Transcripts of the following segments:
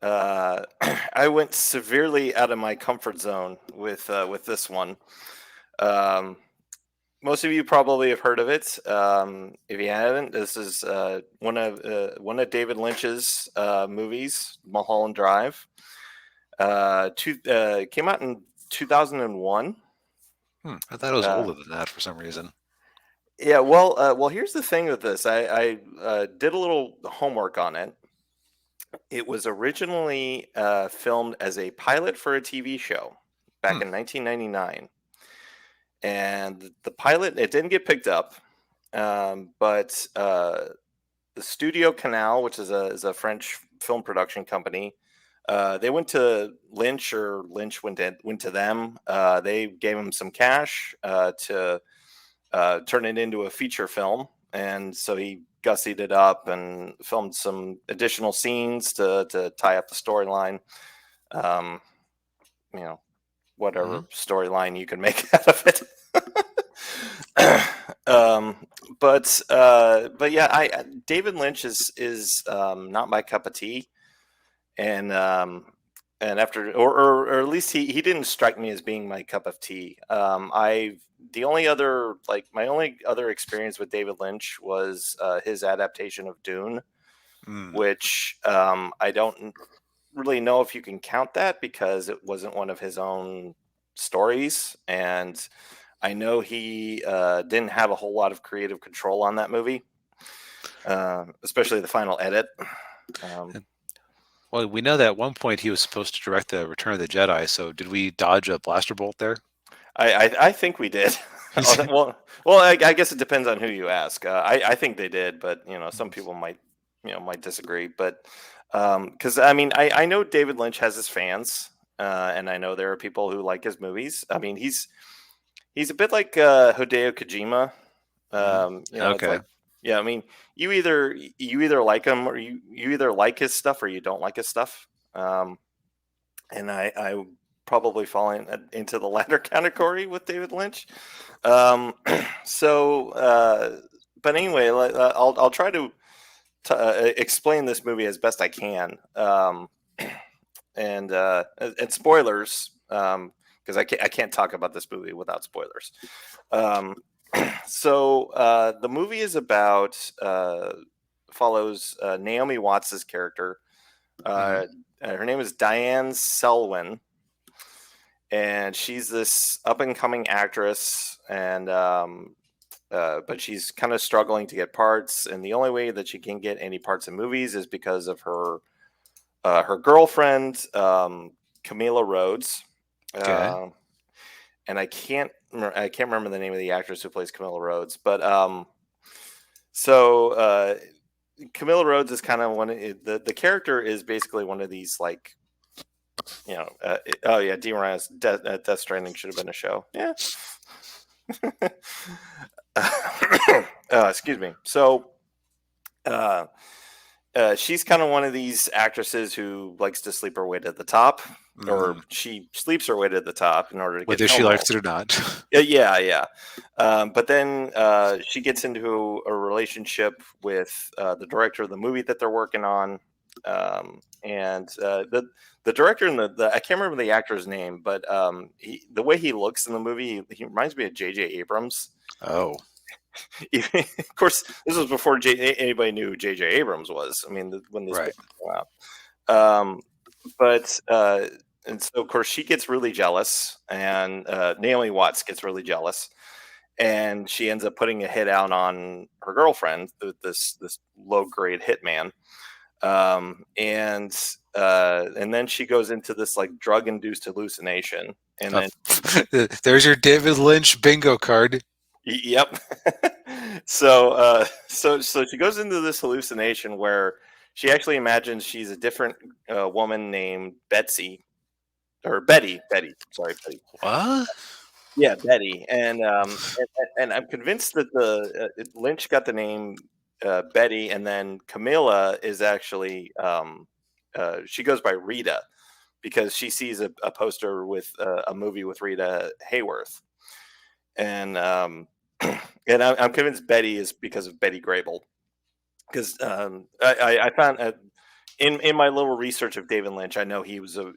Uh, I went severely out of my comfort zone with this one. Um, Most of you probably have heard of it. If you haven't, this is one of David Lynch's movies, Mulholland Drive. Came out in 2001. I thought it was Uh, older than that for some reason. yeah, well, here's the thing with this. I did a little homework on it. It was originally filmed as a pilot for a TV show back Hmm. in 1999, and the pilot it didn't get picked up, but the Studio Canal, which is a French film production company, they went to Lynch, or Lynch went to them. They gave him some cash to turn it into a feature film, and so he gussied it up and filmed some additional scenes to tie up the storyline. Um, you know, Hmm. whatever storyline you can make out of it. um, but yeah, David Lynch is not my cup of tea, and after or at least he didn't strike me as being my cup of tea. I The only other my only other experience with David Lynch was his adaptation of Dune, Mm. which I don't really know if you can count that because it wasn't one of his own stories, and I know he didn't have a whole lot of creative control on that movie, especially the final edit. Um, And- Well, we know that at one point he was supposed to direct the Return of the Jedi. So did we dodge a blaster bolt there? I think we did. I guess it depends on who you ask. I think they did, but some people might disagree. But because I mean, I know David Lynch has his fans, and I know there are people who like his movies. I mean, he's a bit like Hideo Kojima. Hmm. It's Okay. like, yeah, I mean, you either like him, or you either like his stuff or you don't like his stuff. And I probably fall into the latter category with David Lynch. Um, so, but anyway, I'll try to explain this movie as best I can. And spoilers, because I can't talk about this movie without spoilers. Um, the movie is about follows Naomi Watts's character. Hmm. Her name is Diane Selwyn, and she's this up and coming actress, and but she's kind of struggling to get parts. And the only way that she can get any parts in movies is because of her girlfriend, Camila Rhodes. Okay. Uh, and I can't remember the name of the actress who plays Camilla Rhodes, but so Camilla Rhodes is kind of the character is basically one of these oh yeah, D. Ryan's Death Stranding should have been a show. Yeah. Excuse me. So uh, she's kind of one of these actresses who likes to sleep her way to the top, or Mm. she sleeps her way to the top in order to get Whether she film likes roles. it or not. Yeah, yeah. But then she gets into a relationship with the director of the movie that they're working on, and the director and the I can't remember the actor's name, but the way he looks in the movie, he reminds me of J.J. Abrams. Oh. Of course, this was before anybody knew who J.J. Abrams was. I mean, when this Right. movie came out. But and so of course she gets really jealous, and Naomi Watts gets really jealous, and she ends up putting a hit out on her girlfriend, this low grade hitman, and then she goes into this like drug induced hallucination, and Oh. then There's your David Lynch bingo card. yep. So she goes into this hallucination where she actually imagines she's a different woman named Betsy, or Betty. Sorry, Betty. What? Yeah, Betty. And I'm convinced that the Lynch got the name Betty, and then Camilla is actually she goes by Rita because she sees a poster with a movie with Rita Hayworth, and and I'm convinced Betty is because of Betty Grable, because I found in my little research of David Lynch, I know he's a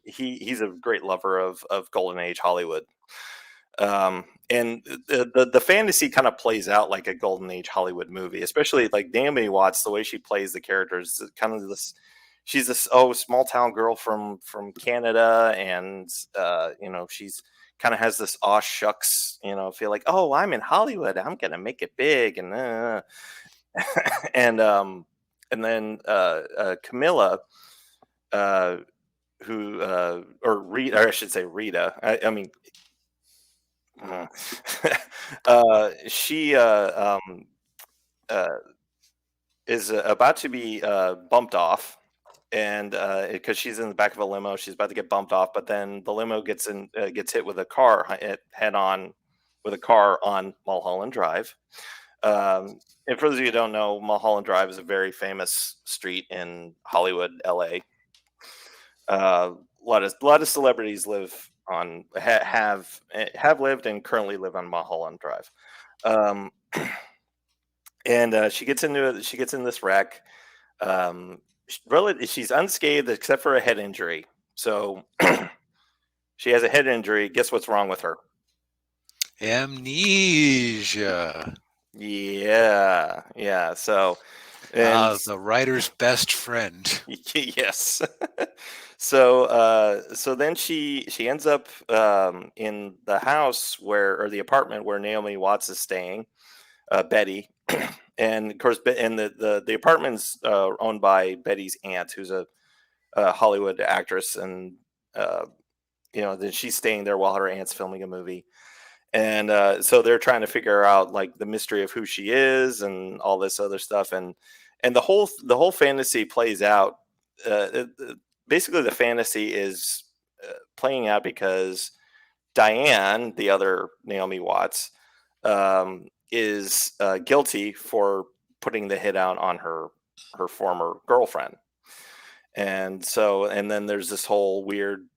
great lover of golden age Hollywood. And the fantasy kind of plays out like a golden age Hollywood movie, especially like Naomi Watts, the way she plays the characters, kind of this. She's this small town girl from Canada, and she's kind of has this aw shucks feel like, oh, I'm in Hollywood, I'm gonna make it big, and and then Camilla, uh, who or Rita, or I should say Rita. I mean, she uh, is about to be bumped off, and because she's in the back of a limo, she's about to get bumped off. But then the limo gets hit with a car head on with a car on Mulholland Drive. And for those of you who don't know, Mulholland Drive is a very famous street in Hollywood, LA. A lot of celebrities live on have lived and currently live on Mulholland Drive. Um, and she gets in this wreck. She's unscathed except for a head injury. So she has a head injury. Guess what's wrong with her? Amnesia. Yeah, yeah. So, and The writer's best friend. yes. So then she ends up in the house or the apartment where Naomi Watts is staying, Betty, and of course, and the apartment's owned by Betty's aunt, who's a Hollywood actress, and uh, then she's staying there while her aunt's filming a movie. And so they're trying to figure out like the mystery of who she is and all this other stuff, and the whole fantasy plays out. Basically, the fantasy is playing out because Diane, the other Naomi Watts, is guilty for putting the hit out on her former girlfriend, and then there's this whole weird,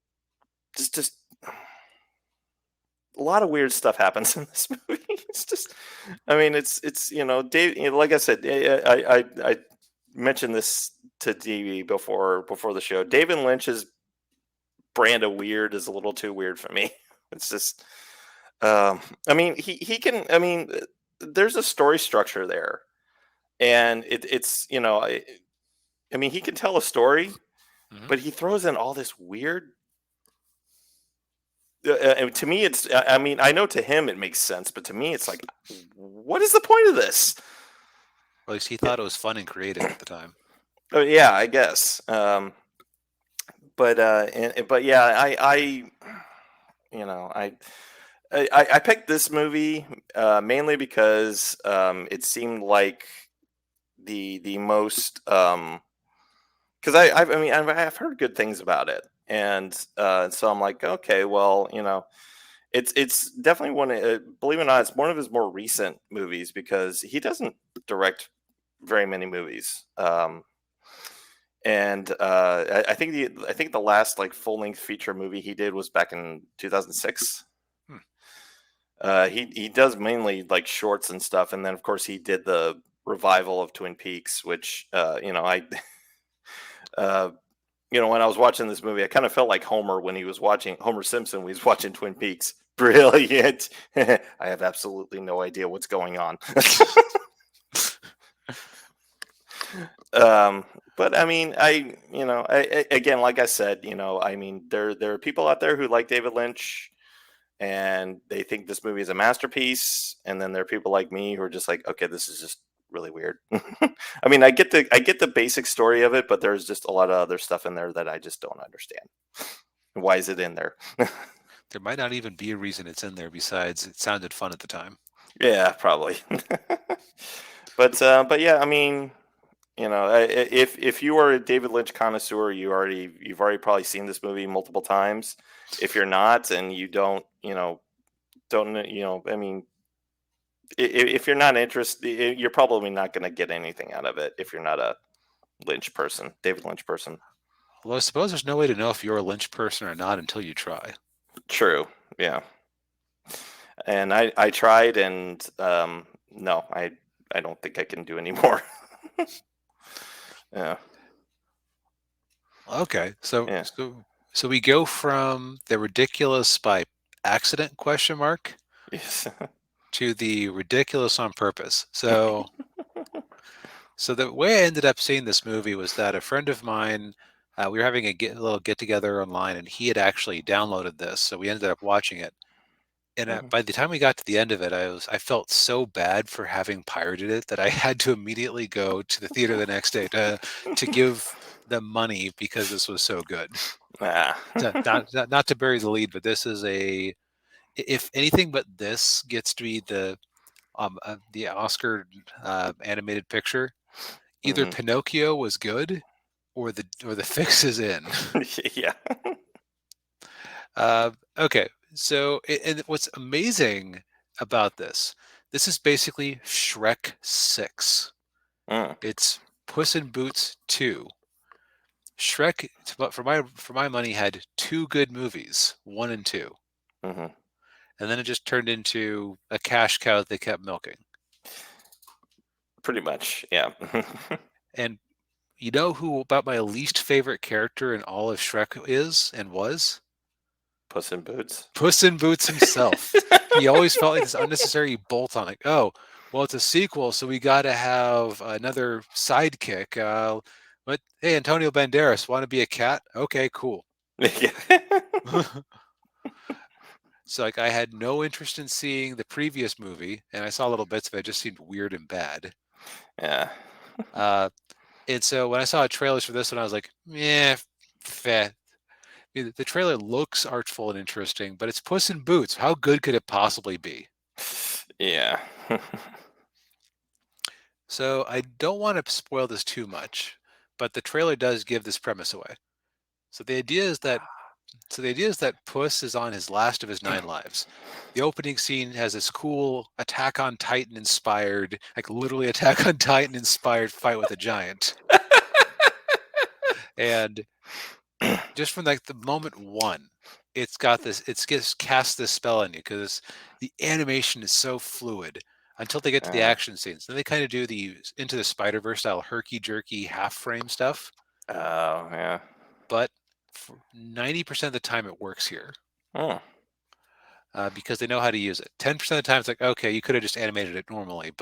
just a lot of weird stuff happens in this movie. It's just, I mean, it's Dave. Like I said, I mentioned this to DB before the show. David Lynch's brand of weird is a little too weird for me. It's just, I mean, he can. I mean, there's a story structure there, and it's I mean, he can tell a story, but he throws in all this weird. And to me, I mean, I know to him it makes sense, but to me, it's like, what is the point of this? Well, at least he thought it was fun and creative at the time. Oh, yeah, I guess. But yeah, I picked this movie mainly because it seemed like the most because I've heard good things about it, and so I'm like, okay, well, it's definitely believe it or not, it's one of his more recent movies because he doesn't direct very many movies. And I think the last like full length feature movie he did was back in 2006. He does mainly like shorts and stuff, and then of course he did the revival of Twin Peaks, which I when I was watching this movie, I kind of felt like Homer when he was watching Homer Simpson when he was watching Twin Peaks. Brilliant. I have absolutely no idea what's going on. But I mean, again, like I said, I mean, there are people out there who like David Lynch and they think this movie is a masterpiece, and then there are people like me who are just like, okay, this is just really weird. I mean, I get the basic story of it, but there's just a lot of other stuff in there that I just don't understand. Why is it in there? There might not even be a reason it's in there besides it sounded fun at the time. Yeah, probably. But yeah, I mean, if you are a David Lynch connoisseur, you've already probably seen this movie multiple times. If you're not, and you I mean, if you're not interested, you're probably not going to get anything out of it if you're not a David Lynch person. Well, I suppose there's no way to know if you're a Lynch person or not until you try. True. Yeah. And I tried, and no, I don't think I can do any more. Yeah. Okay, so Yeah. so we go from the ridiculous by accident question mark Yes. to the ridiculous on purpose. So the way I ended up seeing this movie was that a friend of mine, we were having a little get together online, and he had actually downloaded this, so we ended up watching it. And Mhm. by the time we got to the end of it, I felt so bad for having pirated it that I had to immediately go to the theater the next day to give them money because this was so good. Ah. Not to bury the lead, but this is a if anything but this gets to be the Oscar animated picture, either Mhm. Pinocchio was good or the fix is in. Yeah. Okay, so and what's amazing about this is basically Shrek 6. Mm. It's Puss in Boots 2. Shrek, but for my money, had two good movies, 1 and 2, Mhm. and then it just turned into a cash cow that they kept milking. Pretty much. Yeah. And you know who about my least favorite character in all of Shrek is and was? Puss in Boots. Puss in Boots himself. He always felt like this unnecessary bolt on, like, oh, well, it's a sequel, so we got to have another sidekick. But hey, Antonio Banderas, want to be a cat? Okay, cool. Yeah. So like, I had no interest in seeing the previous movie, and I saw little bits of it. It just seemed weird and bad. Yeah. Uh, and so when I saw trailers for this one, I was like, yeah, feh. I mean, the trailer looks artful and interesting, but it's Puss in Boots. How good could it possibly be? Yeah. So I don't want to spoil this too much, but the trailer does give this premise away. So the idea is that Puss is on his last of his 9 lives. The opening scene has this cool Attack on Titan inspired, like literally Attack on Titan inspired fight with a giant. And just from like the moment one, it's just cast this spell on you because the animation is so fluid until they get to the Uh, action scenes. Then they kind of do the Into the Spider-Verse style herky jerky half frame stuff, oh, yeah. but for 90% of the time it works here Oh. because they know how to use it. 10% of the time it's like, okay, you could have just animated it normally,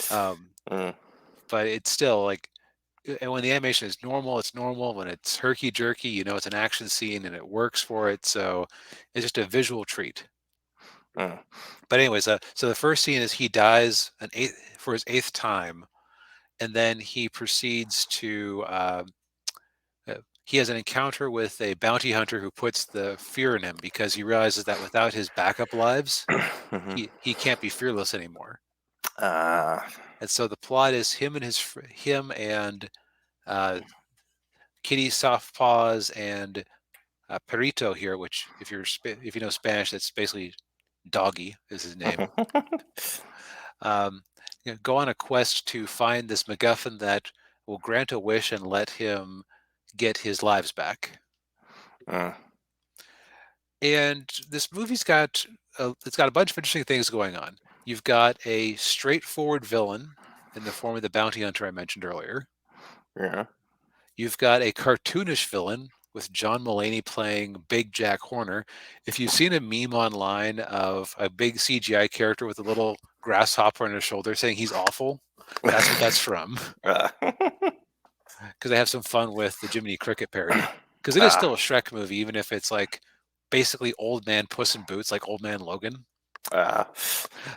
um, Mm. but it's still like, and when the animation is normal, it's normal. When it's herky jerky, it's an action scene and it works for it. So it's just a visual treat. Mm. But anyways, so the first scene is he dies for his 8th time, and then he proceeds to he has an encounter with a bounty hunter who puts the fear in him because he realizes that without his backup lives, Mhm. he can't be fearless anymore. Uh, And so the plot is him and uh, Kitty Softpaws and Perito here, which if you know Spanish, that's basically doggy is his name. Um, go on a quest to find this MacGuffin that will grant a wish and let him get his lives back. mm. And this movie's got it's got a bunch of interesting things going on. You've got a straightforward villain in the form of the bounty hunter I mentioned earlier. Yeah. You've got a cartoonish villain with John Mulaney playing Big Jack Horner. If you've seen a meme online of a big CGI character with a little grasshopper on his shoulder saying he's awful, that's what that's from. Uh, Because they have some fun with the Jiminy Cricket parody. Because it is ah, still a Shrek movie, even if it's like basically Old Man Puss in Boots, like Old Man Logan. ah.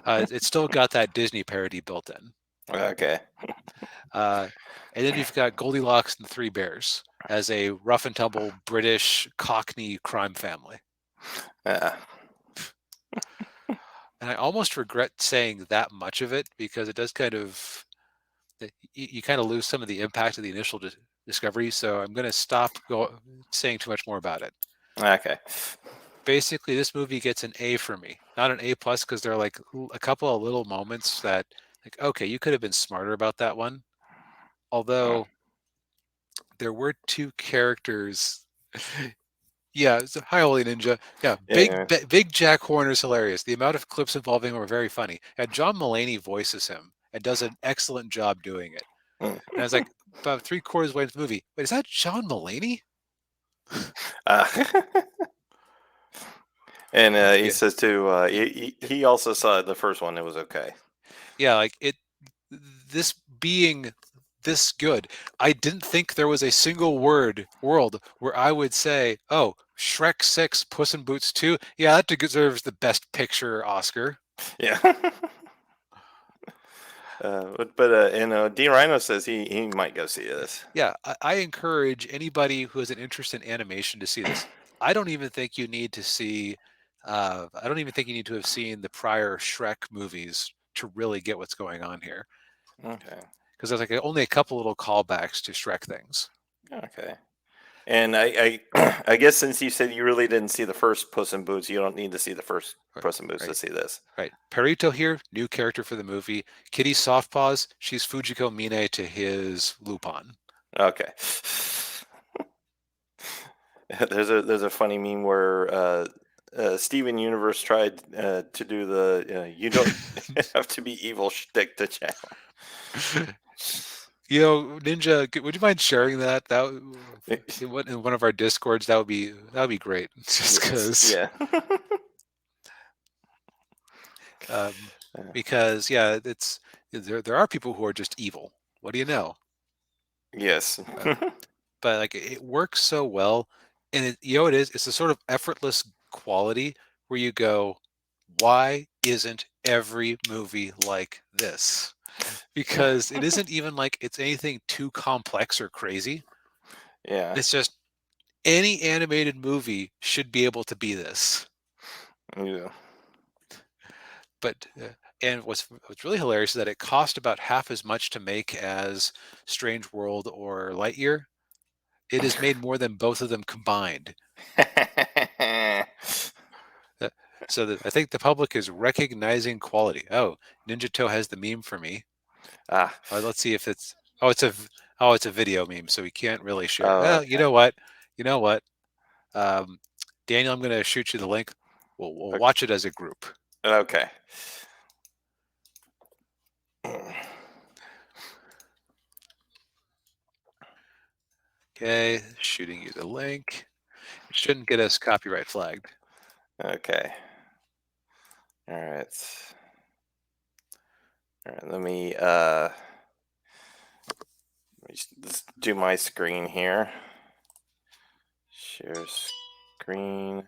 It's still got that Disney parody built in. Okay. Uh, and then you've got Goldilocks and the Three Bears as a rough and tumble British Cockney crime family. Uh, And I almost regret saying that much of it because it does kind of you kind of lose some of the impact of the initial discovery. So I'm going to stop saying too much more about it. okay. Basically, this movie gets an A for me, not an A plus, because there are like a couple of little moments that, like, okay, you could have been smarter about that one. Mm. Although there were two characters. Yeah, so hi, Holy Ninja. Yeah, Yeah. Big Jack Horner's hilarious. The amount of clips involving him are very funny. And John Mulaney voices him and does an excellent job doing it. And I was like, about 3/4 way into the movie, wait, is that John Mulaney? Uh, and he Yeah, says too, he also saw the first one. It was okay. yeah, like this being this good, I didn't think there was a single world where I would say, oh, Shrek 6, Puss in Boots 2, yeah, that deserves the Best Picture Oscar. Yeah. D Rhino says he might go see this. Yeah, I encourage anybody who has an interest in animation to see this. I don't even think you need to see. I don't even think you need to have seen the prior Shrek movies to really get what's going on here. Okay. Because there's like only a couple little callbacks to Shrek things. Okay. And I guess since you said you really didn't see the first Puss in Boots, you don't need to see the first Right, Puss in Boots to right, see this. right. Perito here, new character for the movie. Kitty Softpaws, she's Fujiko Mine to his Lupin. Okay. There's a funny meme where Steven Universe tried to do the you don't have to be evil shtick to channel. Ninja, would you mind sharing that? In one of our discords, that would be great. Just because, Yeah. um, because yeah, there are people who are just evil. What do you know? Yes. But like it works so well, and it is. It's a sort of effortless quality where you go, why isn't every movie like this? Because it isn't even like it's anything too complex or crazy. Yeah. It's just any animated movie should be able to be this. Yeah. But and what's really hilarious is that it cost about half as much to make as Strange World or Lightyear. It has made more than both of them combined. So I think the public is recognizing quality. Oh, Ninja Toe has the meme for me. Ah. Let's see if it's it's a video meme, so we can't really share. Oh, Well, okay. you know what, Daniel, I'm going to shoot you the link. We'll watch it as a group. Okay. Okay, shooting you the link. It shouldn't get us copyright flagged. Okay. All right. All right. Let's do my screen here. Share screen.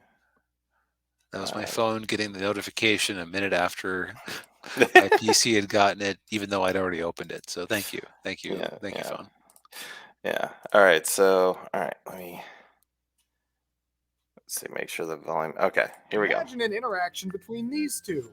That was my phone getting the notification a minute after my PC had gotten it, even though I'd already opened it. So thank you, Yeah, thank you, phone. Yeah. All right. So, all right. Let's see. Make sure the volume. Okay. Here we go. Imagine an interaction between these two.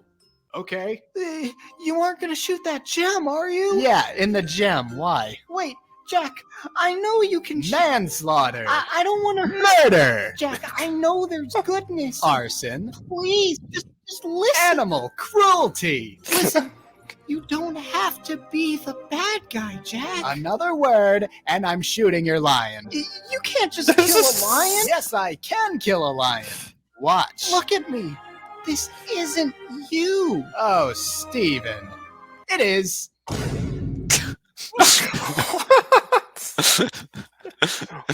Okay. You aren't gonna shoot that gem, are you? Yeah, in the gem. Why? Wait, Jack, I know you can Manslaughter. I don't want to Murder. Jack, I know there's goodness. Arson. Please, just listen. Animal cruelty. Listen, you don't have to be the bad guy, Jack. Another word, and I'm shooting your lion. You can't just kill a lion. Yes, I can kill a lion. Watch. Look at me. This isn't you. Oh, Steven. It is.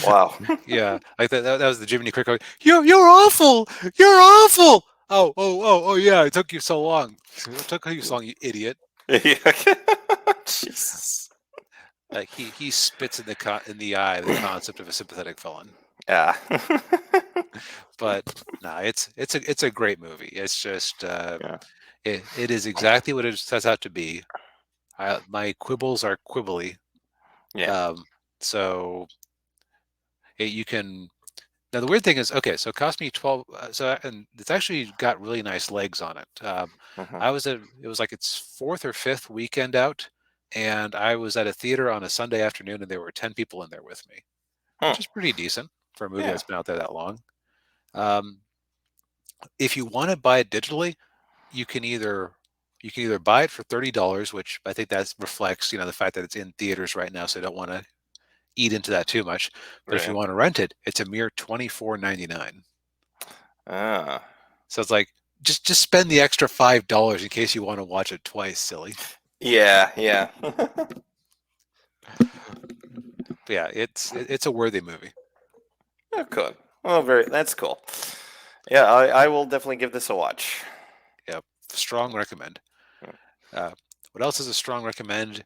Wow. Yeah, like that was the Jiminy Cricket. You're awful. You're awful. Oh yeah. It took you so long. It took you so long, you idiot. Yeah. Jesus. Like he spits in the eye the concept of a sympathetic villain. Yeah. But no, it's a great movie. It's just it is exactly what it sets out to be. My quibbles are quibbly. Yeah. So you can. Now the weird thing is, okay, so it cost me 12. And it's actually got really nice legs on it. Mhm. It was like its fourth or fifth weekend out, and I was at a theater on a Sunday afternoon, and there were 10 people in there with me, Hmm. which is pretty decent for a movie Yeah. that's been out there that long. If you want to buy it digitally, you can either buy it for $30, which I think that reflects the fact that it's in theaters right now, so I don't want to eat into that too much. But if you Right. want to rent it, it's a mere $24.99. Ah. So it's like just spend the extra $5 in case you want to watch it twice, silly. Yeah. Yeah. But yeah, it's a worthy movie. Oh, cool. Well, that's cool. Yeah, I will definitely give this a watch. Strong recommend. Hmm. What else is a strong recommend?